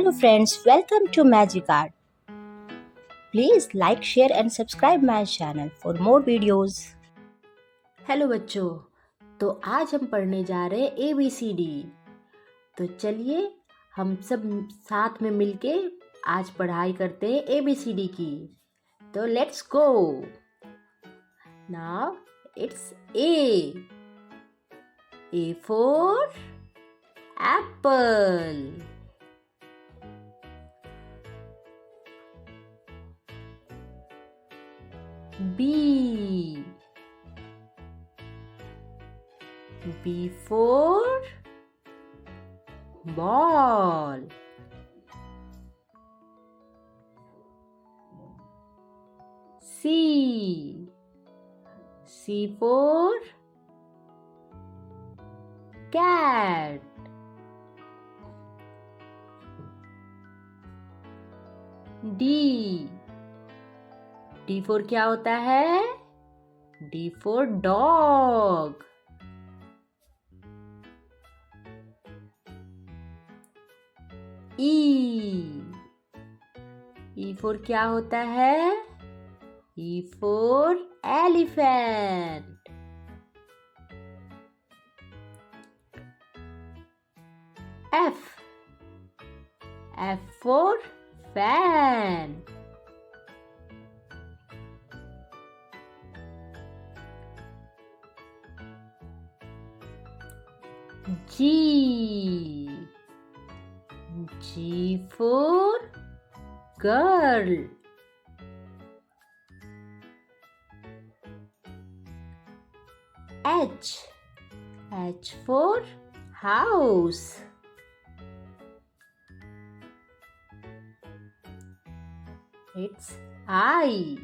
Hello friends, welcome to Magic Art. Please like, share and subscribe my channel for more videos. Hello बच्चों, तो आज हम पढ़ने जा रहे हैं ABCD। तो चलिए हम सब साथ में मिलके आज पढ़ाई करते हैं ABCD की। तो let's go. Now it's A. A for apple. B. B for ball. C. C for cat. D. D for क्या होता है? D for dog. E. E for क्या होता है? E for elephant. F. F for fan. G. G for girl. H. H for house. It's I.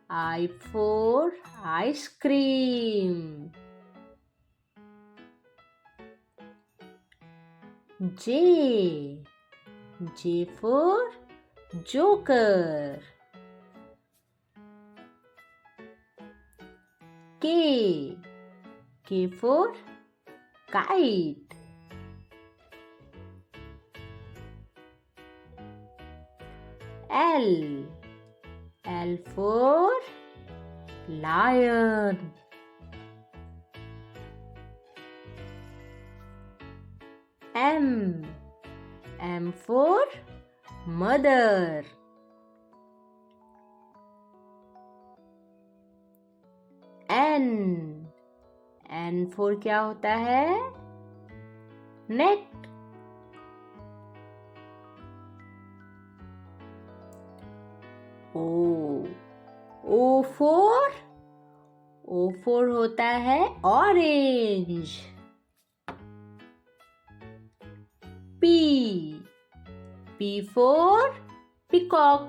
I for ice cream. J. J for joker. K. K for kite. L. L for lion. M. M for mother. N. N for क्या होता है? Net. O. O for होता है orange. P. P for peacock.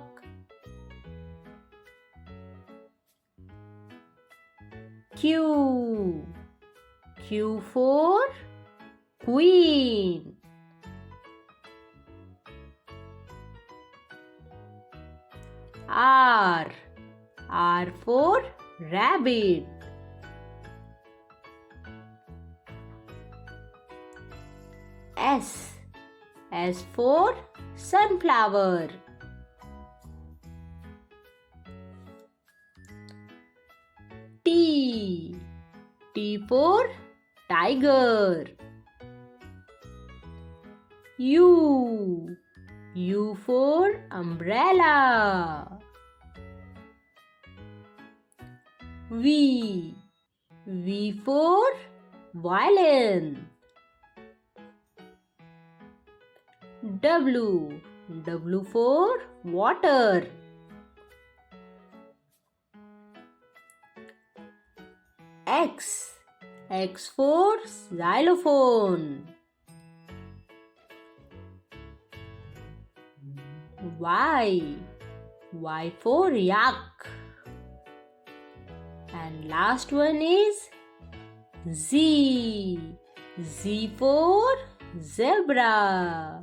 Q. Q for queen. R. R for rabbit. S. S for sunflower. T. T for tiger. U. U for umbrella. V. V for violin. W. W for water. X. X for xylophone. Y. Y for yak. And last one is Z. Z for zebra.